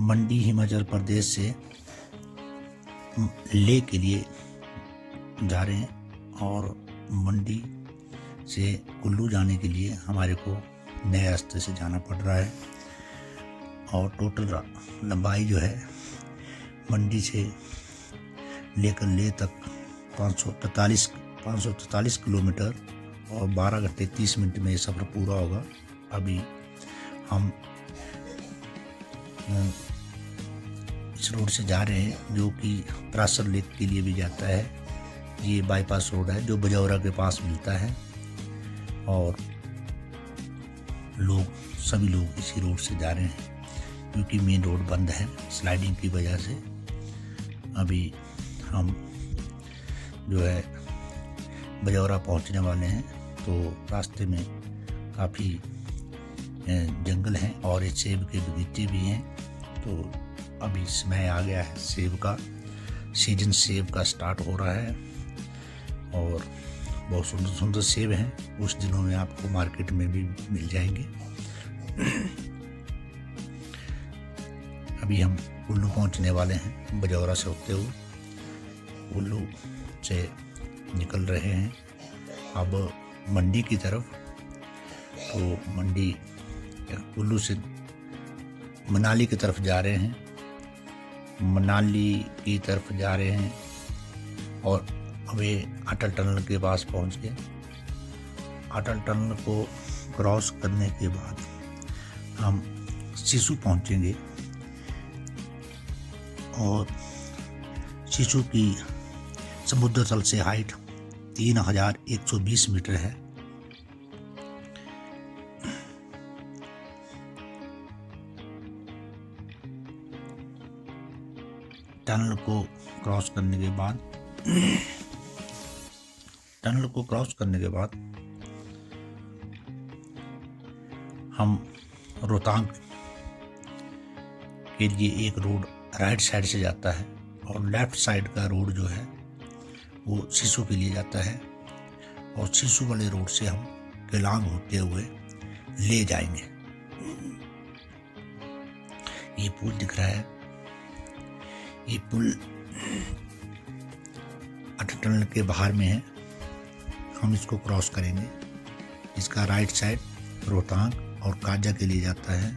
मंडी हिमाचल प्रदेश से लेह के लिए जा रहे हैं और मंडी से कुल्लू जाने के लिए हमारे को नए रास्ते से जाना पड़ रहा है। और टोटल लंबाई जो है मंडी से लेकर लेह तक 543 किलोमीटर और 12 घंटे 30 मिनट में ये सफ़र पूरा होगा। अभी हम इस रोड से जा रहे हैं जो कि परासर लेक के लिए भी जाता है। ये बाईपास रोड है जो बजौरा के पास मिलता है और सभी लोग इसी रोड से जा रहे हैं क्योंकि मेन रोड बंद है स्लाइडिंग की वजह से। अभी हम जो है बजौरा पहुंचने वाले हैं तो रास्ते में काफ़ी जंगल हैं और ये सेब के बगीचे भी हैं। तो अभी समय आ गया है सेब का सीजन, सेब का स्टार्ट हो रहा है और बहुत सुंदर सुंदर सेब हैं। कुछ दिनों में आपको मार्केट में भी मिल जाएंगे। अभी हम कुल्लू पहुंचने वाले हैं बजौरा से होते हुए। कुल्लू से निकल रहे हैं अब मंडी की तरफ। तो मंडी कुल्लू से मनाली की तरफ जा रहे हैं। मनाली की तरफ जा रहे हैं और अभी अटल टनल के पास पहुंच गए। अटल टनल को क्रॉस करने के बाद हम सिसु पहुंचेंगे और सिसु की समुद्र तल से हाइट 3120 मीटर है। टनल को क्रॉस करने के बाद हम रोहतांग के लिए एक रोड राइट साइड से जाता है और लेफ्ट साइड का रोड जो है वो सिसु के लिए जाता है और सिसु वाले रोड से हम केलांग होते हुए ले जाएंगे। ये पुल दिख रहा है, ये पुल अटल टनल के बाहर में है। हम इसको क्रॉस करेंगे। इसका राइट साइड रोहतांग और काजा के लिए जाता है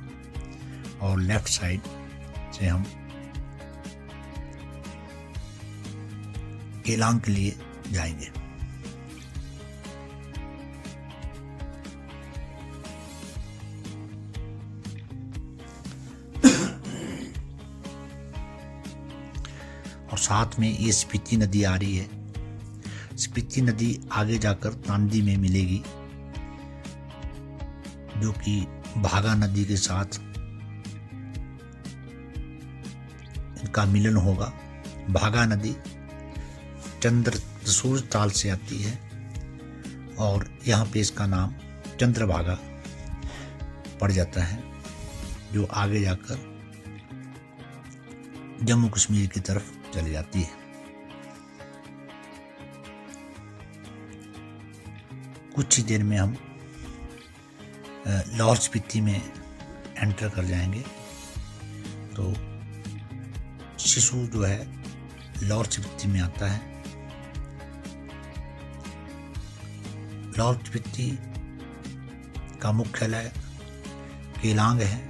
और लेफ्ट साइड से हम केलांग के लिए जाएंगे। और साथ में ये स्पीति नदी आ रही है। स्पीति नदी आगे जाकर तांदी में मिलेगी जो कि भागा नदी के साथ इनका मिलन होगा। भागा नदी सूरज ताल से आती है और यहाँ पे इसका नाम चंद्रभागा पड़ जाता है जो आगे जाकर जम्मू कश्मीर की तरफ चली जाती है। कुछ ही देर में हम लाहौल स्पीति में एंटर कर जाएंगे। तो सिसु जो है लाहौल स्पीति में आता है। लाहौल स्पीति का मुख्यालय केलांग है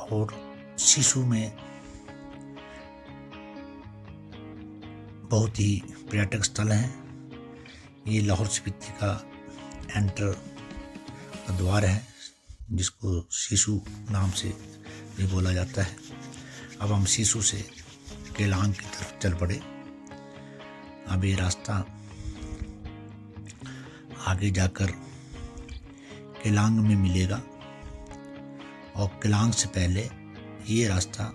और सिसु में बहुत ही पर्यटक स्थल हैं। ये लाहौल स्पीति का एंटर का द्वार है जिसको सिसु नाम से भी बोला जाता है। अब हम सिसु से केलांग की तरफ चल पड़े। अब ये रास्ता आगे जाकर केलांग में मिलेगा और केलांग से पहले ये रास्ता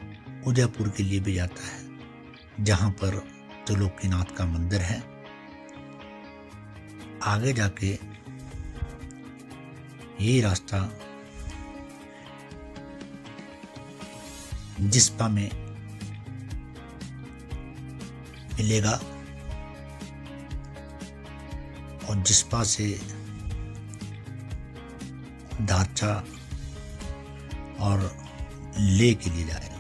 उदयपुर के लिए भी जाता है जहाँ पर त्रिलोकीनाथ का मंदिर है। आगे जाके ये रास्ता जिस्पा में मिलेगा और जिस्पा से दारचा और लेह के लिए जाएगा।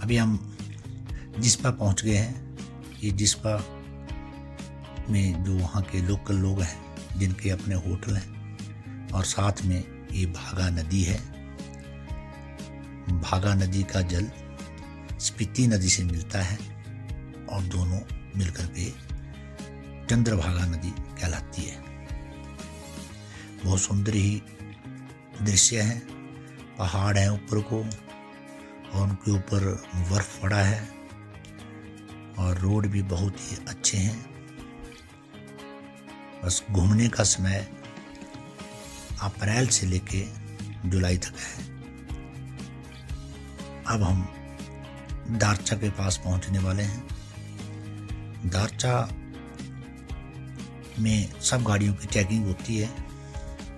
अभी हम जिस्पा पहुंच गए हैं। ये जिस्पा में जो वहाँ के लोकल लोग हैं, जिनके अपने होटल हैं, और साथ में ये भागा नदी है। भागा नदी का जल स्पीति नदी से मिलता है और दोनों मिलकर के चंद्रभागा नदी कहलाती है। बहुत सुंदर ही दृश्य है। पहाड़ है ऊपर को और उनके ऊपर बर्फ पड़ा है और रोड भी बहुत ही अच्छे हैं। बस घूमने का समय अप्रैल से लेके जुलाई तक है। अब हम दारचा के पास पहुंचने वाले हैं। दारचा में सब गाड़ियों की चेकिंग होती है,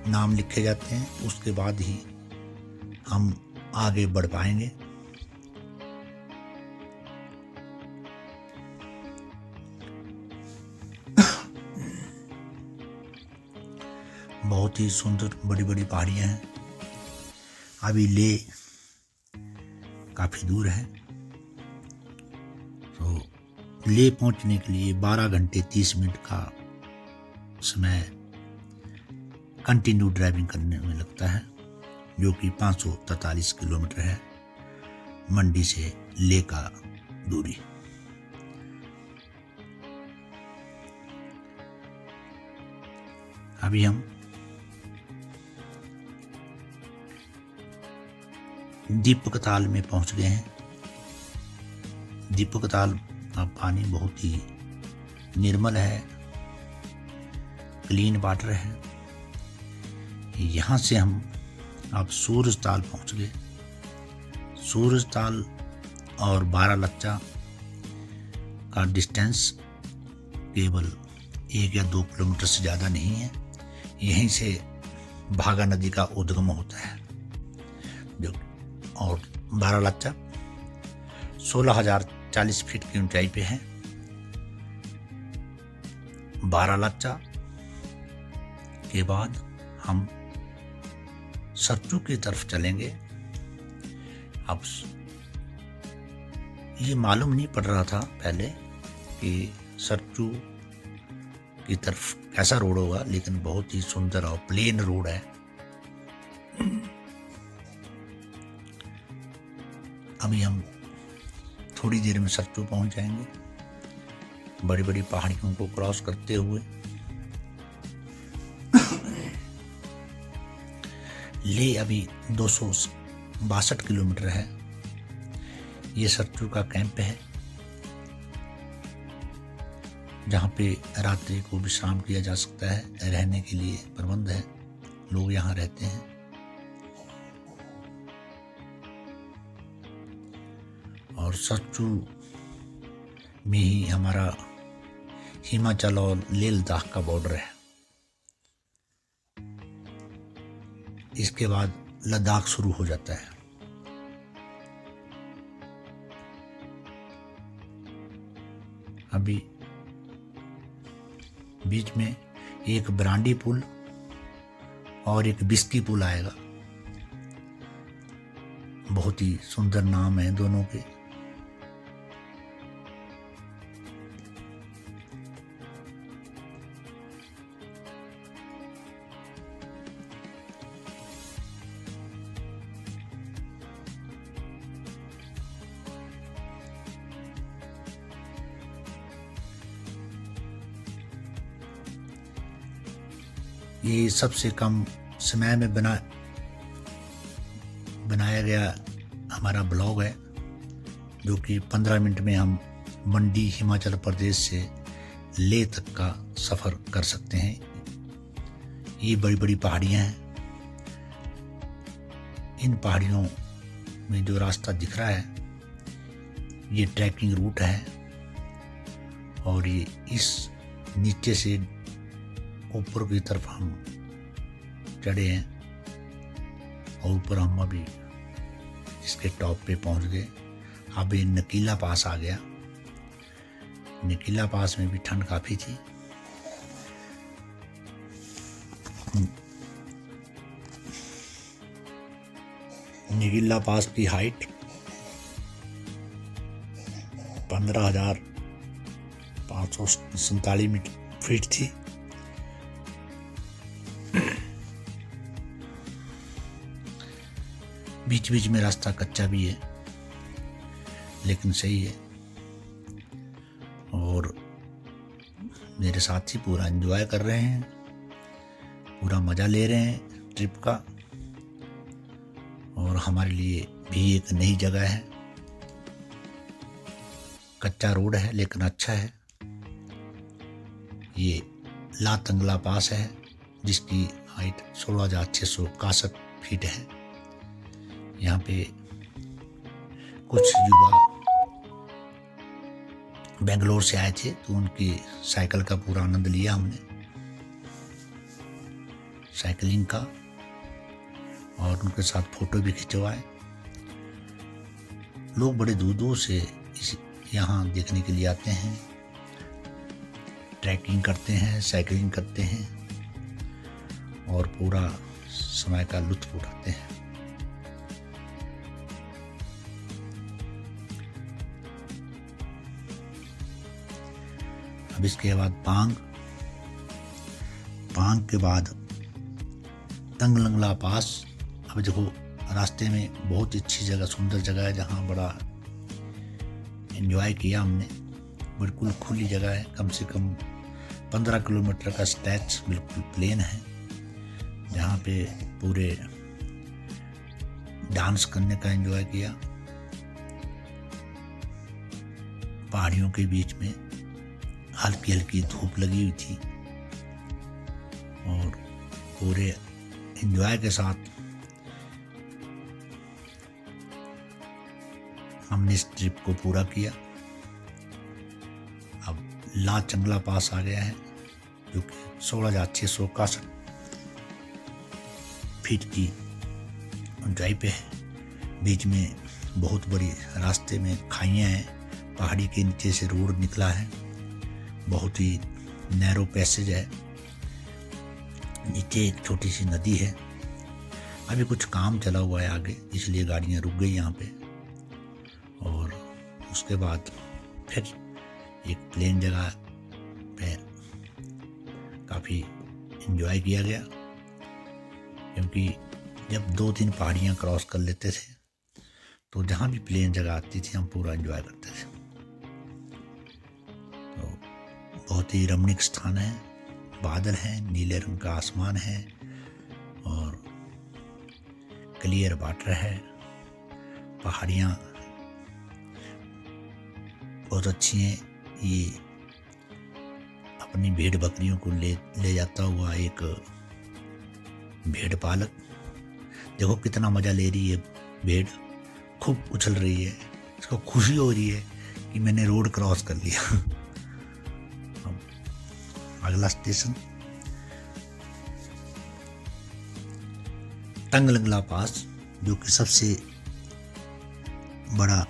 नाम लिखे जाते हैं, उसके बाद ही हम आगे बढ़ पाएंगे। बहुत ही सुंदर बड़ी बड़ी पहाड़ियाँ हैं। अभी लेह काफ़ी दूर है, तो लेह पहुंचने के लिए 12 घंटे 30 मिनट का समय कंटिन्यू ड्राइविंग करने में लगता है, जो कि 543 किलोमीटर है मंडी से लेह का दूरी। अभी हम दीपक ताल में पहुंच गए हैं। दीपक ताल का पानी बहुत ही निर्मल है, क्लीन वाटर है। यहाँ से हम अब सूरज ताल पहुंच गए। सूरज ताल और बारालाचा का डिस्टेंस केवल 1 या 2 किलोमीटर से ज़्यादा नहीं है। यहीं से भागा नदी का उद्गम होता है। जो और बारालाचा 16,040 फीट की ऊंचाई पे है। बारालाचा के बाद हम सरचू की तरफ चलेंगे। अब ये मालूम नहीं पड़ रहा था पहले कि सरचू की तरफ कैसा रोड होगा, लेकिन बहुत ही सुंदर और प्लेन रोड है। अभी हम थोड़ी देर में सरचू पहुंच जाएंगे, बड़ी बड़ी पहाड़ियों को क्रॉस करते हुए। लेह अभी 262 किलोमीटर है। ये सरचू का कैंप है, जहाँ पे रात्रि को विश्राम किया जा सकता है। रहने के लिए प्रबंध है, लोग यहाँ रहते हैं। और सरचू में ही हमारा हिमाचल और लेह लद्दाख का बॉर्डर है। इसके बाद लद्दाख शुरू हो जाता है। अभी बीच में एक ब्रांडी पुल और एक बिस्की पुल आएगा। बहुत ही सुंदर नाम है दोनों के। ये सबसे कम समय में बनाया गया हमारा ब्लॉग है, जो कि 15 मिनट में हम मंडी हिमाचल प्रदेश से लेह तक का सफ़र कर सकते हैं। ये बड़ी बड़ी पहाड़ियाँ हैं। इन पहाड़ियों में जो रास्ता दिख रहा है, ये ट्रैकिंग रूट है। और ये इस नीचे से ऊपर की तरफ हम चढ़े हैं और ऊपर हम अभी इसके टॉप पे पहुंच गए। अब ये नकीला पास आ गया। नकीला पास में भी ठंड काफ़ी थी। नकीला पास की हाइट 15,547 फीट थी। बीच बीच में रास्ता कच्चा भी है लेकिन सही है, और मेरे साथी पूरा एंजॉय कर रहे हैं, पूरा मज़ा ले रहे हैं ट्रिप का। और हमारे लिए भी एक नई जगह है। कच्चा रोड है लेकिन अच्छा है। ये लातंगला पास है जिसकी हाइट 16,661 फीट है। यहाँ पे कुछ युवा बेंगलोर से आए थे तो उनकी साइकिल का पूरा आनंद लिया हमने, साइकिलिंग का, और उनके साथ फोटो भी खिंचवाए। लोग बड़े दूर दूर से यहाँ देखने के लिए आते हैं, ट्रैकिंग करते हैं, साइकिलिंग करते हैं और पूरा समय का लुत्फ उठाते हैं। अब इसके बाद पांग के बाद तंगलंगला पास। अब देखो रास्ते में बहुत अच्छी जगह, सुंदर जगह है जहाँ बड़ा एंजॉय किया हमने। बिल्कुल खुली जगह है, कम से कम 15 किलोमीटर का स्ट्रेच बिल्कुल प्लेन है, जहाँ पे पूरे डांस करने का एंजॉय किया। पहाड़ियों के बीच में हल्की हल्की धूप लगी हुई थी और पूरे एंजॉय के साथ हमने इस ट्रिप को पूरा किया। अब लाचंगला पास आ गया है जो कि 16,661 फीट की ऊंचाई पे है। बीच में बहुत बड़ी रास्ते में खाइयाँ हैं, पहाड़ी के नीचे से रोड निकला है, बहुत ही नैरो पैसेज है। नीचे एक छोटी सी नदी है। अभी कुछ काम चला हुआ है आगे, इसलिए गाड़ियाँ रुक गई यहाँ पे। और उसके बाद फिर एक प्लेन जगह पे काफ़ी एंजॉय किया गया, क्योंकि जब 2-3 पहाड़ियाँ क्रॉस कर लेते थे तो जहाँ भी प्लेन जगह आती थी हम पूरा एंजॉय करते थे। तो बहुत ही रमणीक स्थान है, बादल हैं, नीले रंग का आसमान है और क्लियर वाटर है। पहाड़ियाँ बहुत अच्छी हैं। ये अपनी भेड़ बकरियों को ले जाता हुआ एक भेड़ पालक, देखो कितना मज़ा ले रही है भेड़, खूब उछल रही है, इसको खुशी हो रही है कि मैंने रोड क्रॉस कर लिया। अगला स्टेशन तंगलंगला पास, जो कि सबसे बड़ा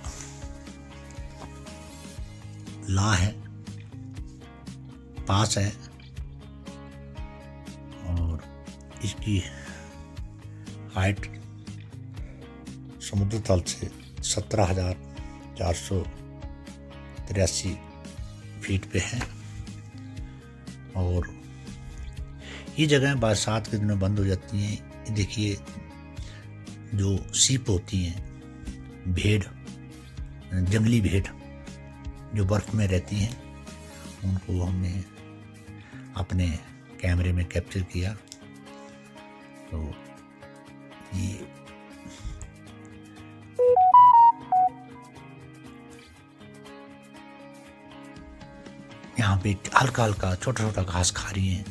पास है और इसकी हाइट समुद्र तल से 17,483 फीट पे है। और ये जगह बरसात के दिनों बंद हो जाती हैं। देखिए जो सीप होती हैं, भेड़, जंगली भेड़ जो बर्फ में रहती हैं, उनको हमने अपने कैमरे में कैप्चर किया। तो ये यहाँ पे हल्का हल्का छोटा छोटा घास खा रही हैं।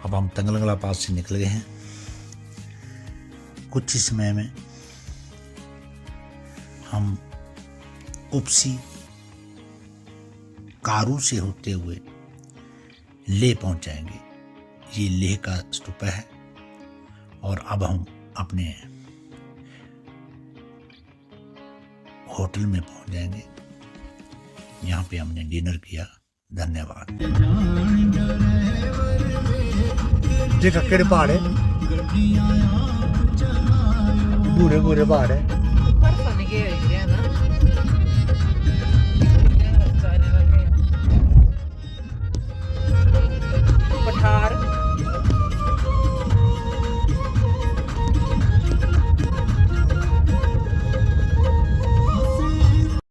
अब हम तंगलंगला पास से निकल गए हैं। कुछ ही समय में हम उपसी कारू से होते हुए लेह पहुंच जाएंगे। ये लेह का स्तूप है और अब हम अपने होटल में पहुंच जाएंगे। यहाँ पे हमने डिनर किया। धन्यवाद। देखा केड़े पहाड़ है, बूढ़े बूढ़े पहाड़ है।